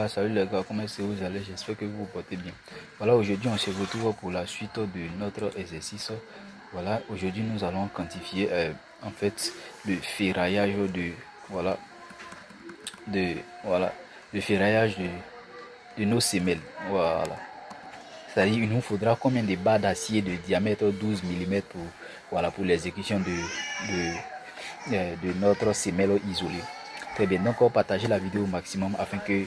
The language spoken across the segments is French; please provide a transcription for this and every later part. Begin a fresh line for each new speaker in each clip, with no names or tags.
Salut les gars, comment est-ce que vous allez? J'espère que vous vous portez bien. Voilà, aujourd'hui on se retrouve pour la suite de notre exercice. Voilà, aujourd'hui nous allons quantifier en fait le ferraillage le ferraillage de nos semelles. Voilà. C'est-à-dire il nous faudra combien de barres d'acier de diamètre 12 mm pour l'exécution de notre semelle isolée. Très bien, donc on va partager la vidéo au maximum afin que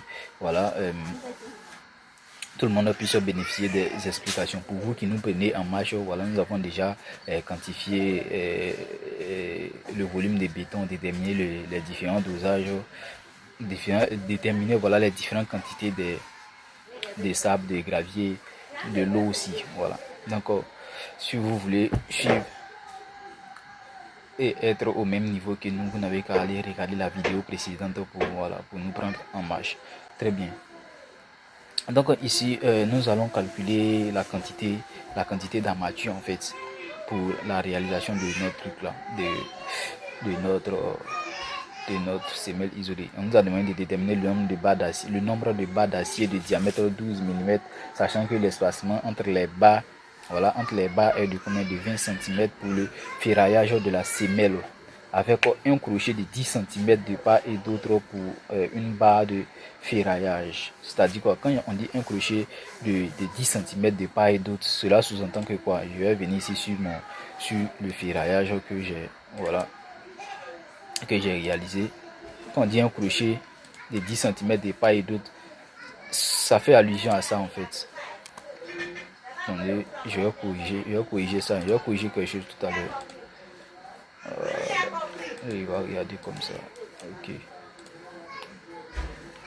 tout le monde puisse bénéficier des explications. Pour vous qui nous prenez en marche, voilà, nous avons déjà quantifié le volume de béton, déterminé les différents dosages, déterminer voilà, les différentes quantités de sable, de gravier, de l'eau aussi. Voilà. Donc, si vous voulez suivre et être au même niveau que nous, vous n'avez qu'à aller regarder la vidéo précédente pour nous prendre en marche. Très bien. Donc ici, nous allons calculer la quantité d'armature en fait pour la réalisation de notre truc là, de notre semelle isolée. On nous a demandé de déterminer le nombre de barres d'acier de diamètre 12 mm, sachant que l'espacement entre les barres est de combien de 20 cm pour le ferraillage de la semelle, avec un crochet de 10 cm de part et d'autre pour une barre de ferraillage. C'est-à-dire quoi, quand on dit un crochet de 10 cm de part et d'autre, cela sous-entend que quoi, je vais venir ici sur le ferraillage que j'ai réalisé. Quand on dit un crochet de 10 cm de part et d'autre, ça fait allusion à ça en fait. Attendez, je vais corriger ça, je vais corriger quelque chose tout à l'heure. Il va regarder comme ça. Ok.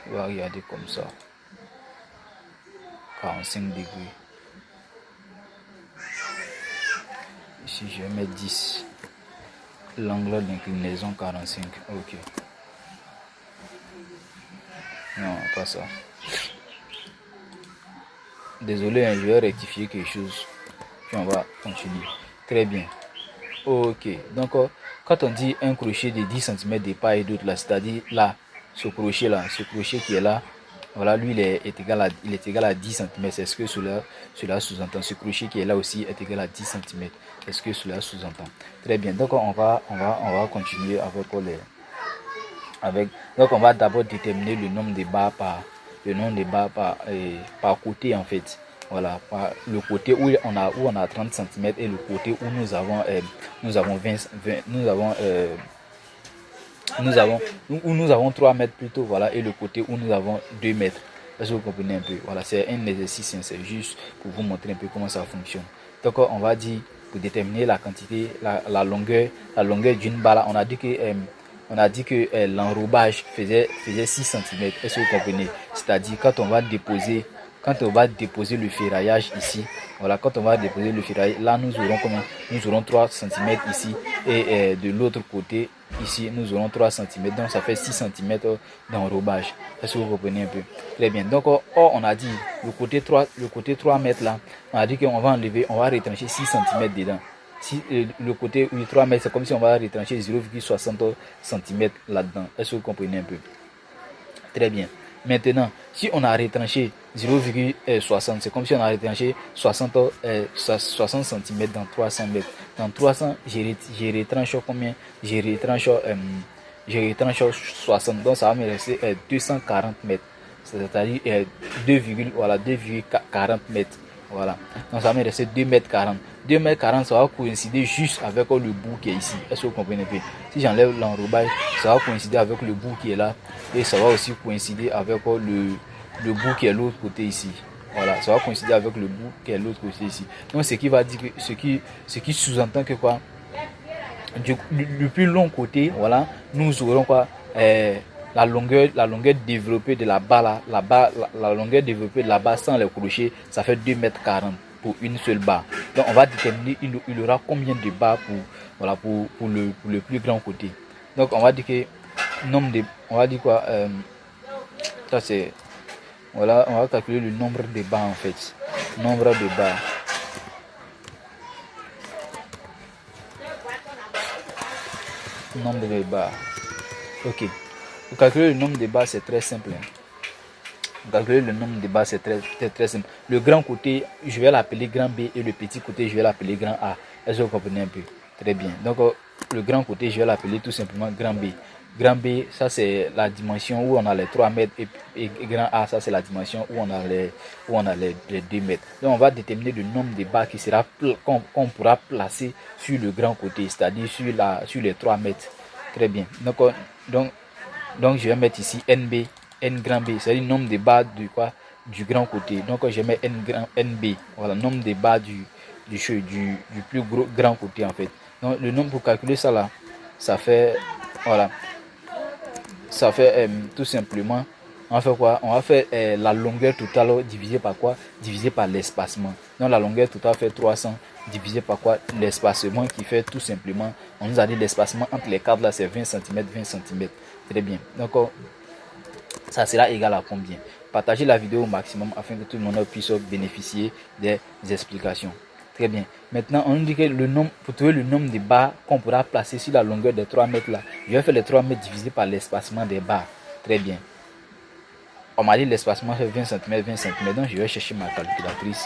Il va regarder comme ça. 45 degrés. Ici, je vais mettre 10. L'angle d'inclinaison 45. Ok. Non, pas ça. Désolé, je vais rectifier quelque chose. Puis on va continuer. Très bien. Ok. Donc, quand on dit un crochet de 10 cm de part et d'autre, c'est-à-dire là, ce crochet qui est là, voilà, lui il est égal à 10 cm. C'est ce que cela sous-entend. Ce crochet qui est là aussi est égal à 10 cm. C'est ce que cela sous-entend. Très bien. Donc on va continuer donc on va d'abord déterminer le nombre de barres par côté en fait. Voilà, par le côté où on a 30 cm et le côté où nous avons 3 mètres plutôt, voilà, et le côté où nous avons 2 mètres. Est-ce que vous comprenez un peu? Voilà, c'est un exercice, c'est juste pour vous montrer un peu comment ça fonctionne. Donc on va dire, pour déterminer la quantité, la longueur d'une barre, on a dit que l'enrobage faisait 6 cm. Est-ce que vous comprenez? C'est-à-dire quand on va déposer le ferraillage ici, voilà, quand on va déposer le ferraillage, là nous aurons 3 cm ici, et de l'autre côté ici nous aurons 3 cm, donc ça fait 6 cm d'enrobage. Est-ce que vous comprenez un peu? Très bien. Donc on a dit le côté 3 mètres là, on a dit qu'on va retrancher 6 cm dedans. Si le côté 3 mètres, c'est comme si on va retrancher 0,60 cm là-dedans. Est-ce que vous comprenez un peu? Très bien. Maintenant, si on a retranché 0,60, c'est comme si on a retranché 60 cm dans 300 mètres. Dans 300, je retranche combien? Je retranche 60, donc ça va me rester 240 mètres. C'est-à-dire 2,40 mètres. Voilà. Donc ça va me rester 2 mètres 40. 2 mètres 40, ça va coïncider juste avec le bout qui est ici. Est-ce que vous comprenez bien? Si j'enlève l'enrobage, ça va coïncider avec le bout qui est là. Et ça va aussi coïncider avec le bout qui est l'autre côté ici. Voilà, ça va coïncider avec le bout qui est l'autre côté ici. Donc ce qui va dire que ce qui sous-entend que quoi, du plus long côté, voilà, nous aurons quoi, la longueur développée de la barre là, la longueur développée de la barre sans les crochets, ça fait 2 mètres 40 pour une seule barre. Donc on va déterminer il y aura combien de barres pour le plus grand côté. Donc on va dire que on va dire quoi, ça c'est, voilà, on va calculer le nombre de barres en fait. Nombre de barres. Nombre de barres. Ok. Pour calculer le nombre de barres, c'est très simple. Calculer le nombre de barres, c'est très simple. Le grand côté, je vais l'appeler grand B et le petit côté, je vais l'appeler grand A. Est-ce que vous comprenez un peu? Très bien. Donc, le grand côté, je vais l'appeler tout simplement grand B. Grand B, ça c'est la dimension où on a les 3 mètres et grand A, ça c'est la dimension où on a les 2 mètres. Donc, on va déterminer le nombre de barres qui sera qu'on pourra placer sur le grand côté, c'est-à-dire sur les 3 mètres. Très bien. Donc, je vais mettre ici NB. N grand B, c'est-à-dire nombre de barres du grand côté. Donc je mets NB, voilà, nombre de barres du plus grand côté en fait. Donc le nombre pour calculer ça là, ça fait, voilà, ça fait tout simplement, on va faire quoi? On va faire la longueur totale divisé par quoi? Divisé par l'espacement. Donc la longueur totale fait 300 divisé par quoi? L'espacement qui fait tout simplement, on nous a dit l'espacement entre les cadres là c'est 20 cm, 20 cm. Très bien. Donc ça sera égal à combien? Partagez la vidéo au maximum afin que tout le monde puisse bénéficier des explications. Très bien. Maintenant, on nous dit que le nombre, pour trouver le nombre de barres qu'on pourra placer sur la longueur des 3 mètres là, je vais faire les 3 mètres divisé par l'espacement des barres. Très bien. On m'a dit l'espacement fait 20 cm, 20 cm. Donc, je vais chercher ma calculatrice.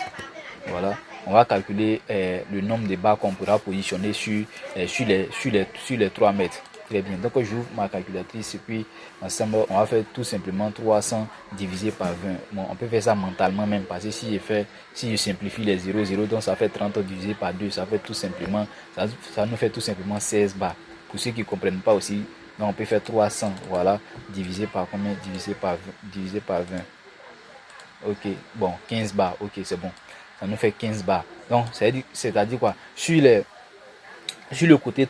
Voilà. On va calculer le nombre de barres qu'on pourra positionner sur les 3 mètres. Très bien. Donc, j'ouvre ma calculatrice et puis ensemble, on va faire tout simplement 300 divisé par 20. Bon, on peut faire ça mentalement même parce que si je simplifie les 0, donc ça fait 30 divisé par 2, ça fait tout simplement, ça nous fait tout simplement 16 barres. Pour ceux qui ne comprennent pas aussi, donc on peut faire 300, voilà, divisé par combien? Divisé par 20. Ok, bon, 15 barres, ok, c'est bon. Ça nous fait 15 barres. Donc, c'est-à-dire quoi? Sur le côté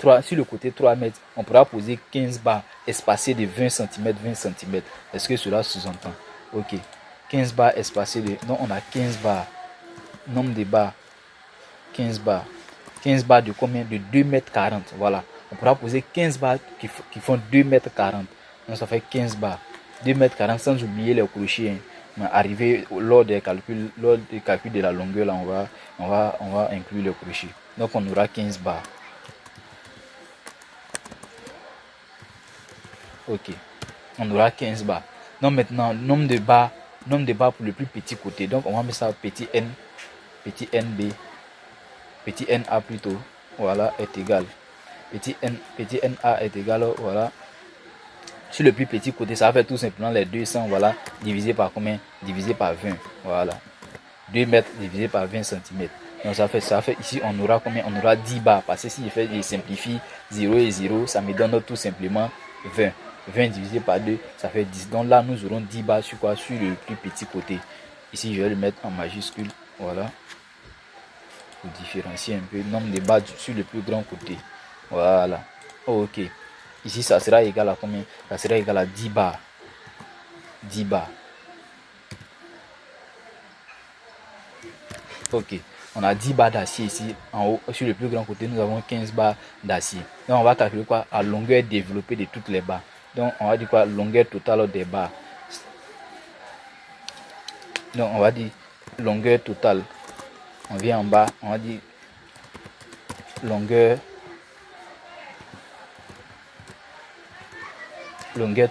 3 mètres, on pourra poser 15 barres espacées de 20 cm, 20 cm. Est-ce que cela sous-entend? Ok. 15 barres espacées de... Donc, on a 15 barres. Nombre de barres. 15 barres. 15 barres de combien? De 2 mètres 40. Voilà. On pourra poser 15 barres qui font 2 mètres 40. Donc, ça fait 15 barres. 2 mètres 40 sans oublier les crochets. Hein. Mais arrivé lors des calculs de la longueur, là, on va inclure le crochet. Donc, on aura 15 barres. Ok, on aura 15 barres. Donc maintenant, nombre de barres pour le plus petit côté. Donc on va mettre ça petit n, petit nb, petit na plutôt. Voilà, est égal. Petit na est égal, voilà. Sur le plus petit côté, ça va faire tout simplement les 200, voilà, divisé par combien? Divisé par 20, voilà. 2 mètres divisé par 20 cm. Donc ça fait ici, on aura combien? On aura 10 barres. Parce que si je simplifie 0 et 0, ça me donne tout simplement 20. 20 divisé par 2, ça fait 10. Donc là, nous aurons 10 barres sur quoi? Sur le plus petit côté. Ici, je vais le mettre en majuscule. Voilà. Pour différencier un peu le nombre de barres sur le plus grand côté. Voilà. Ok. Ici, ça sera égal à combien? Ça sera égal à 10 barres. 10 barres. Ok. On a 10 barres d'acier ici. En haut, sur le plus grand côté, nous avons 15 barres d'acier. Donc, on va calculer quoi? À longueur développée de toutes les barres. Donc, on va dire quoi? Longueur totale des barres. Donc, on va dire longueur totale. On vient en bas, on va dire longueur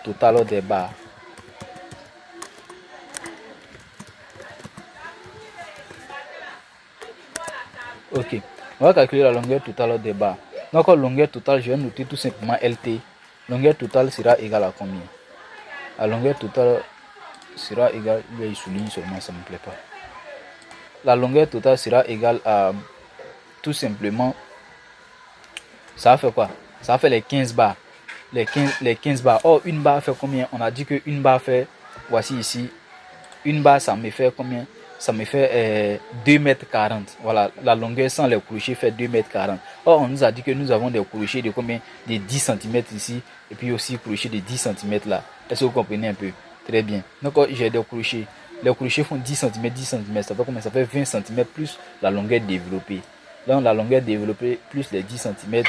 totale des barres. Ok, on va calculer la longueur totale des barres. Donc, la longueur totale, je vais noter tout simplement LT. Longueur totale sera égale à combien? La longueur totale sera égale, il souligne seulement, ça ne me plaît pas. La longueur totale sera égale à tout simplement, ça fait quoi? Ça fait les 15 barres. Les 15 barres. Or, une barre fait combien? On a dit que une barre fait, voici ici, une barre, ça me fait combien? Ça me fait 2 mètres 40. Voilà, la longueur sans les crochets fait 2 mètres 40. Or, on nous a dit que nous avons des crochets de combien? De 10 cm ici, et puis aussi crochets de 10 cm là. Est-ce que vous comprenez un peu? Très bien. Donc, j'ai des crochets. Les crochets font 10 cm, 10 cm. Ça fait combien? Ça fait 20 cm plus la longueur développée. Donc, la longueur développée plus les 10 cm,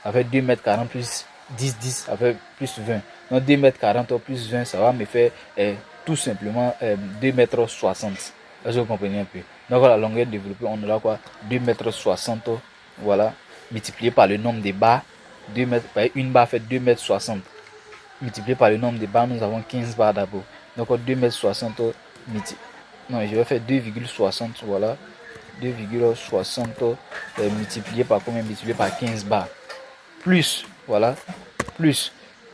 ça fait 2 mètres 40 plus 10, 10, ça fait plus 20. Donc, 2 mètres 40 plus 20, ça va me faire tout simplement 2 mètres 60. Est-ce que vous comprenez un peu? Donc, la longueur développée, on aura quoi? 2 mètres 60. Voilà. Multiplié par le nombre de barres. 2 mètres, une barre fait 2 mètres 60. Multiplié par le nombre de barres, nous avons 15 barres d'abord. Donc 2,60 m non, je vais faire 2,60, voilà. 2,60 multiplié par combien? Multiplié par 15 bars. Plus, voilà. Plus.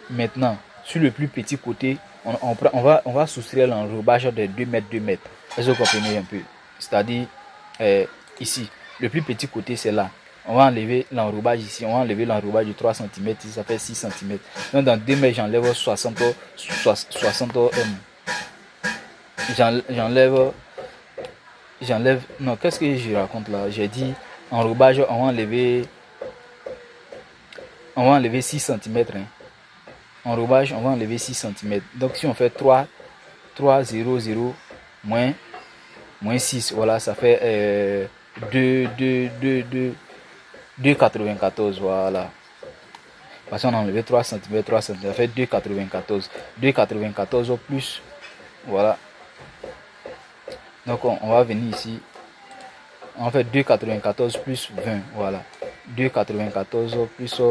Maintenant, sur le plus petit côté, on va soustraire l'enrobage de 2 mètres, 2 mètres. Est-ce que vous comprenez un peu? C'est-à-dire, ici, le plus petit côté, c'est là. On va enlever l'enrobage ici. On va enlever l'enrobage de 3 cm ici. Ça fait 6 cm. Donc, dans 2 mètres, j'enlève 60. J'enlève. Non, qu'est-ce que je raconte là? J'ai dit enrobage, on va enlever 6 cm. Hein. Enrobage, on va enlever 6 cm. Donc, si on fait 3, 0, 0, moins 6, voilà, ça fait 2,94, voilà. Parce qu'on a enlevé 3 cm, 3 cm, ça fait 2,94. 2,94 plus, voilà. Donc, on va venir ici. On fait 2,94 plus 20, voilà. 2,94 plus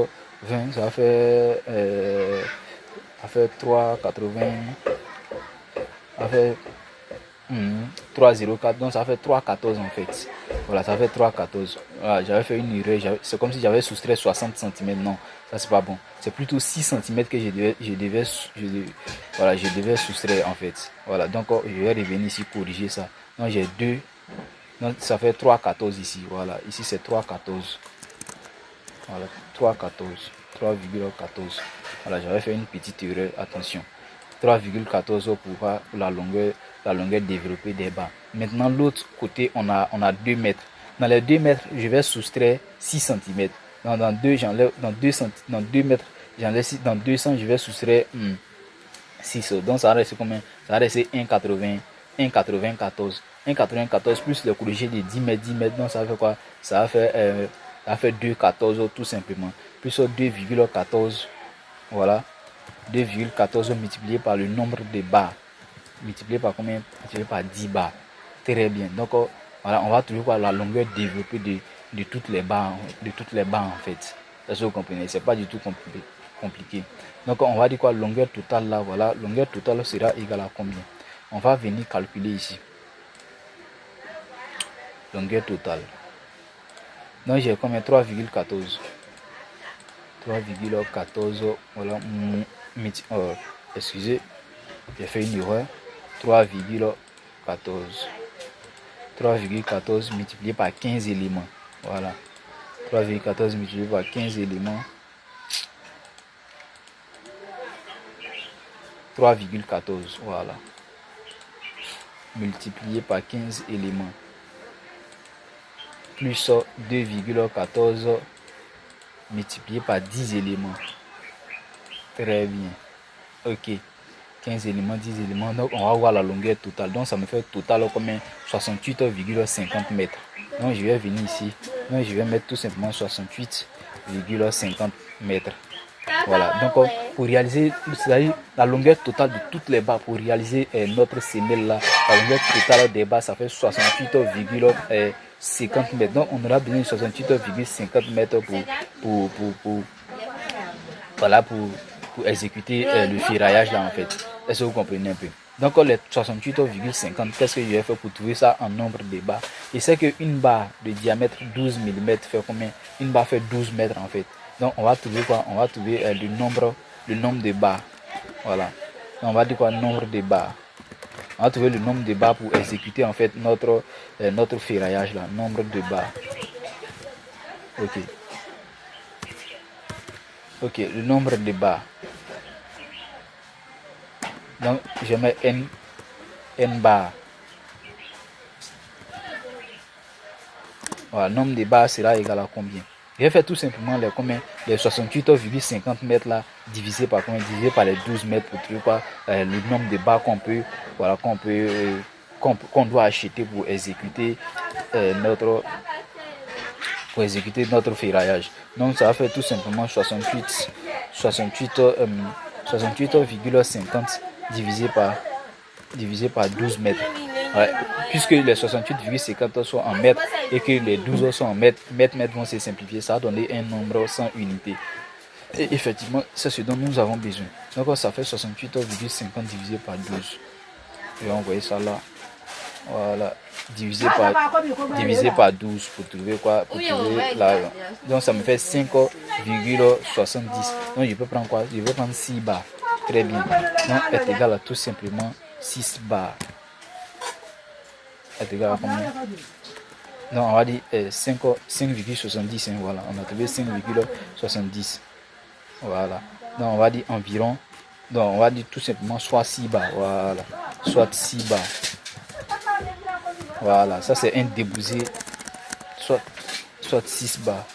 20, ça fait 3,80. Ça fait 3,04, donc ça fait 3,14 en fait. Voilà, ça fait 3,14. Voilà, j'avais fait une erreur. C'est comme si j'avais soustrait 60 cm. Non, ça c'est pas bon. C'est plutôt 6 cm que je devais soustraire en fait. Voilà, donc je vais revenir ici corriger ça. Donc j'ai 2. Donc ça fait 3,14 ici. Voilà, ici c'est 3,14. Voilà, 3,14. 3,14. Voilà, j'avais fait une petite erreur. Attention. 3,14 pour la longueur développée des barres. Maintenant, l'autre côté, on a 2 mètres. Dans les 2 mètres, je vais soustraire 6 cm. Dans 2 mètres, j'enlève 6. Dans 200, je vais soustraire 6. Donc, ça va rester combien? Ça va rester 1,80. 1,94. 1,94 plus le crochet de 10 mètres, 10 mètres. Donc, ça fait quoi? Ça va faire 2,14 tout simplement. Plus 2,14. Voilà. 2,14 multiplié par le nombre de barres. Multiplié par combien? Multiplié par 10 barres. Très bien. Donc, voilà, on va trouver quoi? La longueur développée de toutes les barres. De toutes les barres en fait. Est-ce que vous comprenez? C'est pas du tout compliqué. Donc, on va dire quoi? Longueur totale là, voilà. Longueur totale sera égale à combien? On va venir calculer ici. Longueur totale. Donc, j'ai combien? 3,14. 3,14. Voilà. Excusez, j'ai fait une erreur. 3,14. 3,14 multiplié par 15 éléments. Voilà. 3,14 multiplié par 15 éléments. 3,14. Voilà. Multiplié par 15 éléments. Plus 2,14 multiplié par 10 éléments. Très bien. Ok. 15 éléments, 10 éléments. Donc, on va voir la longueur totale. Donc, ça me fait total comme 68,50 mètres. Donc, je vais venir ici. Donc, je vais mettre tout simplement 68,50 mètres. Voilà. Donc, pour réaliser la longueur totale de toutes les barres, pour réaliser notre semelle là, la longueur totale des barres, ça fait 68,50 mètres. Donc, on aura besoin de 68,50 mètres pour exécuter le ferraillage là en fait. Est-ce que vous comprenez un peu? Donc les 68,50, qu'est-ce que je vais faire pour trouver ça en nombre de barres? Et c'est qu'une barre de diamètre 12 mm fait combien? Une barre fait 12 mètres en fait. Donc on va trouver quoi? On va trouver le nombre de barres. Voilà. Donc, on va dire quoi? Nombre de barres. On va trouver le nombre de barres pour exécuter en fait notre ferraillage là. Nombre de barres. Ok. Ok, le nombre de barres. Donc, je mets n barres. Voilà, le nombre de barres sera égal à combien? Je vais faire tout simplement les 68,50 mètres là, divisé par combien? Divisé par les 12 mètres pour trouver quoi? Le nombre de barres qu'on doit acheter pour exécuter notre ferraillage. Donc ça va faire tout simplement 68,50 divisé par 12 mètres. Ouais. Puisque les 68,50 sont en mètres et que les 12 sont en mètres, mètres vont se simplifier, ça va donner un nombre sans unité. Et effectivement, c'est ce dont nous avons besoin. Donc ça fait 68,50 divisé par 12. Je vais envoyer ça là. Voilà. Divisé par 12 pour trouver quoi? Pour trouver là. Donc ça me fait 5,70. Donc je peux prendre quoi? Je vais prendre 6 bars. Très bien. Donc est égal à tout simplement 6 bars. Est égal à combien? Non, on va dire 5,70. Voilà, on a trouvé 5,70. Voilà. Donc on va dire environ. Donc on va dire tout simplement soit 6 bars. Voilà. Soit 6 bars. Voilà, ça c'est un débousé. Soit 6 bars.